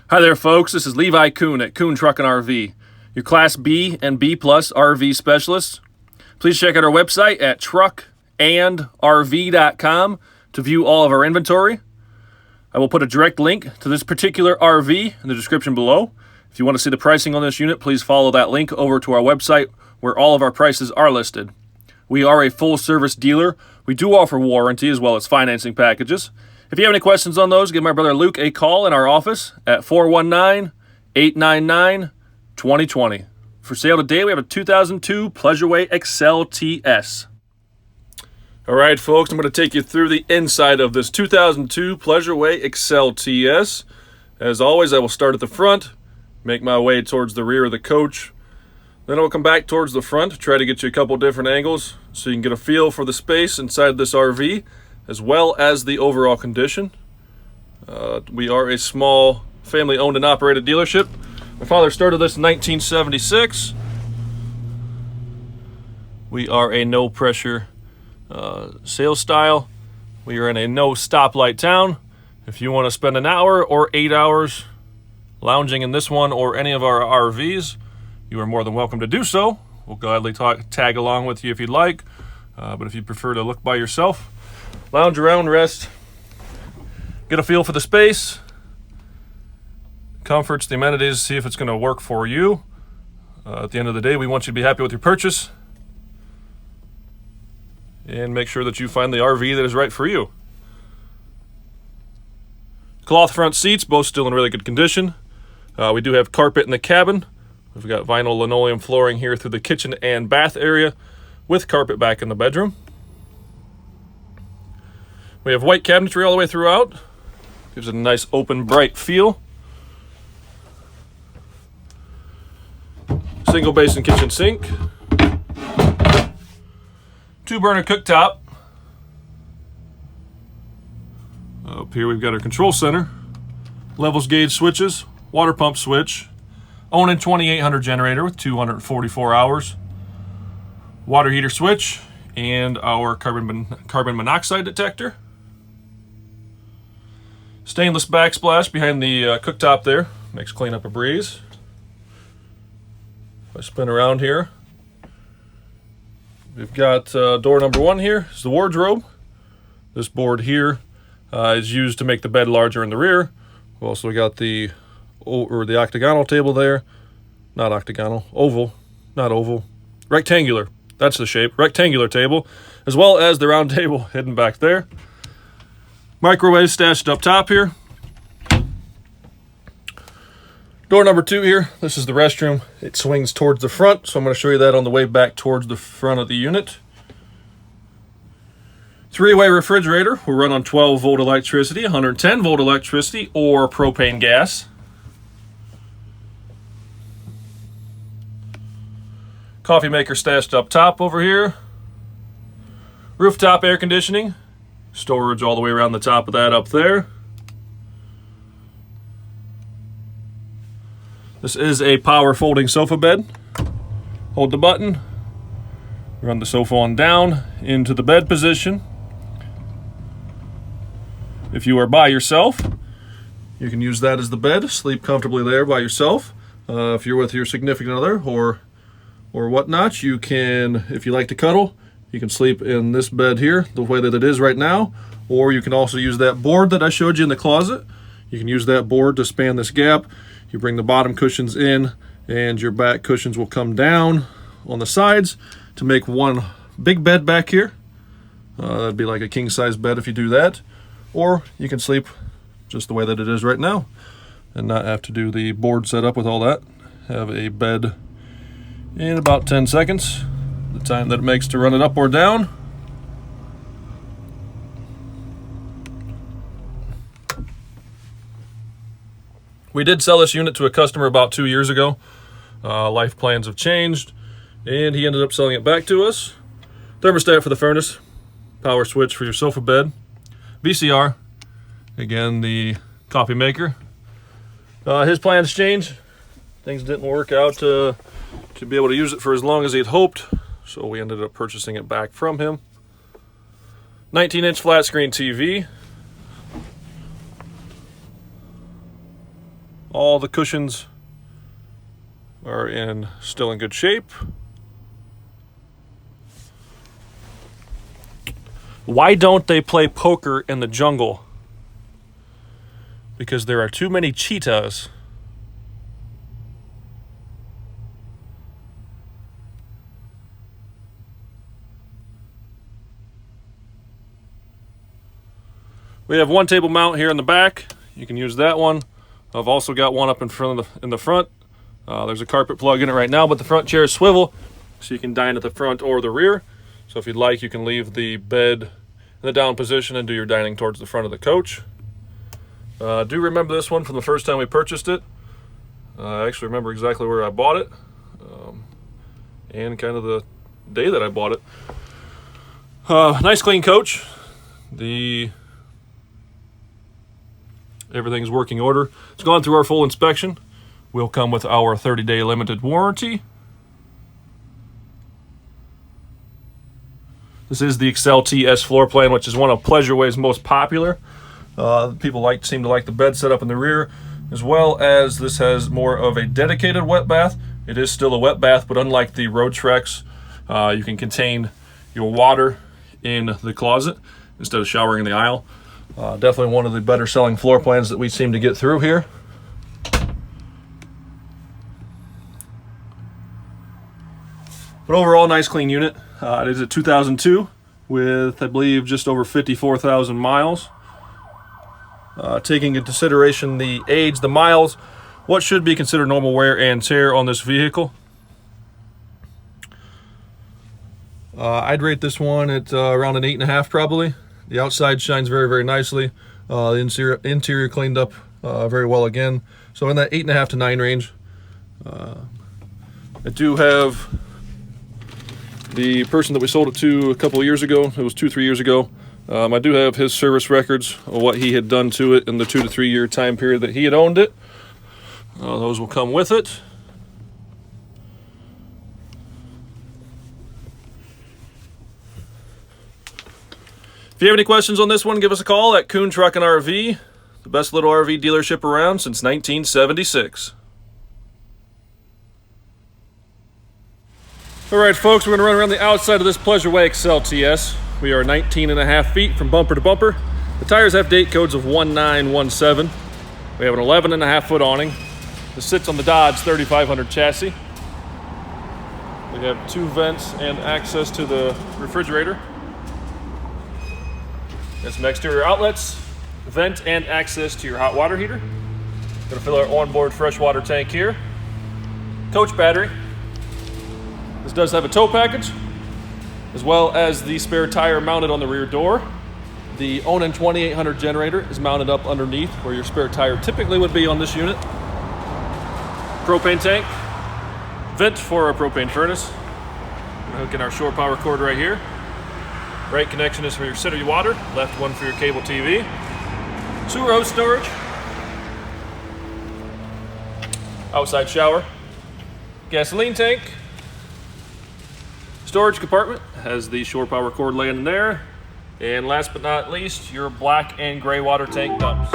Hi there, folks. This is Levi Kuhn at Kuhn Truck and RV, your Class B and B Plus RV specialist. Please check out our website at truckandrv.com to view all of our inventory. I will put a direct link to this particular RV in the description below. If you want to see the pricing on this unit, please follow that link over to our website where all of our prices are listed. We are a full-service dealer. We do offer warranty as well as financing packages. If you have any questions on those, give my brother Luke a call in our office at 419-899-2020. For sale today, we have a 2002 Pleasureway Excel TS. All right, folks, I'm going to take you through the inside of this 2002 Pleasureway Excel TS. As always, I will start at the front, make my way towards the rear of the coach. Then I'll come back towards the front, try to get you a couple different angles so you can get a feel for the space inside this RV, as well as the overall condition. We are a small family-owned and operated dealership. My father started this in 1976. We are a no-pressure sales style. We are in a no-stoplight town. If you want to spend an hour or 8 hours lounging in this one or any of our RVs, you are more than welcome to do so. We'll gladly tag along with you if you'd like. But if you prefer to look by yourself, lounge around, rest, get a feel for the space, comforts, the amenities, see if it's going to work for you. At the end of the day, we want you to be happy with your purchase and make sure that you find the RV that is right for you. Cloth front seats, both still in really good condition. We do have carpet in the cabin. We've got vinyl linoleum flooring here through the kitchen and bath area with carpet back in the bedroom. We have white cabinetry all the way throughout. Gives it a nice open, bright feel. Single basin kitchen sink. 2-burner cooktop. Up here we've got our control center. Levels gauge switches. Water pump switch. Onan 2800 generator with 244 hours. Water heater switch. And our carbon monoxide detector. Stainless backsplash behind the cooktop there. Makes cleanup a breeze. If I spin around here, we've got door number 1 here is the wardrobe. This board here is used to make the bed larger in the rear. We've also got the octagonal table there. Not octagonal, oval, not oval. Rectangular, that's the shape. Rectangular table, as well as the round table hidden back there. Microwave stashed up top here. Door number 2 here. This is the restroom. It swings towards the front, so I'm going to show you that on the way back towards the front of the unit. 3-way refrigerator will run on 12-volt electricity, 110-volt electricity, or propane gas. Coffee maker stashed up top over here. Rooftop air conditioning. Storage all the way around the top of that up there. This is a power folding sofa bed. Hold the button. Run the sofa on down into the bed position. If you are by yourself, you can use that as the bed. Sleep comfortably there by yourself. If you're with your significant other or whatnot, you can, if you like to cuddle, you can sleep in this bed here the way that it is right now, or you can also use that board that I showed you in the closet. You can use that board to span this gap. You bring the bottom cushions in and your back cushions will come down on the sides to make one big bed back here. That'd be like a king-size bed if you do that. Or you can sleep just the way that it is right now and not have to do the board setup with all that. Have a bed in about 10 seconds. The time that it makes to run it up or down. We did sell this unit to a customer about 2 years ago. Life plans have changed, and he ended up selling it back to us. Thermostat for the furnace, power switch for your sofa bed, VCR, again the coffee maker. His plans changed. Things didn't work out to be able to use it for as long as he'd hoped. So we ended up purchasing it back from him. 19-inch flat screen TV. All the cushions are still in good shape. Why don't they play poker in the jungle? Because there are too many cheetahs. We have one table mount here in the back. You can use that one. I've also got one up in the front. There's a carpet plug in it right now, but the front chair is swivel, so you can dine at the front or the rear. So if you'd like, you can leave the bed in the down position and do your dining towards the front of the coach. I do remember this one from the first time we purchased it. I actually remember exactly where I bought it, and kind of the day that I bought it. Nice clean coach. Everything's working order. It's gone through our full inspection. We'll come with our 30-day limited warranty. This is the Excel TS floor plan, which is one of Pleasureways' most popular. People seem to like the bed setup in the rear, as well as this has more of a dedicated wet bath. It is still a wet bath, but unlike the Road Trex, you can contain your water in the closet instead of showering in the aisle. Definitely one of the better selling floor plans that we seem to get through here. But overall, nice clean unit. It is a 2002 with, I believe, just over 54,000 miles. Taking into consideration the age, the miles, what should be considered normal wear and tear on this vehicle. I'd rate this one at around an 8.5 probably. The outside shines very, very nicely. The interior cleaned up very well again. So in that 8.5 to 9 range. I do have the person that we sold it to a couple of years ago. It was 2-3 years ago. I do have his service records of what he had done to it in the 2 to 3 year time period that he had owned it. Those will come with it. If you have any questions on this one, give us a call at Kuhn Truck and RV, the best little RV dealership around since 1976. All right, folks, we're going to run around the outside of this Pleasureway Excel TS. We are 19.5 feet from bumper to bumper. The tires have date codes of 1917. We have an 11.5 foot awning. This sits on the Dodge 3500 chassis. We have 2 vents and access to the refrigerator. And some exterior outlets, vent and access to your hot water heater. Going to fill our onboard freshwater tank here. Coach battery. This does have a tow package, as well as the spare tire mounted on the rear door. The Onan 2800 generator is mounted up underneath where your spare tire typically would be on this unit. Propane tank, vent for our propane furnace. We're hooking our shore power cord right here. Right connection is for your city water, left one for your cable TV. Sewer hose storage. Outside shower. Gasoline tank. Storage compartment has the shore power cord laying in there. And last but not least, your black and gray water tank dumps.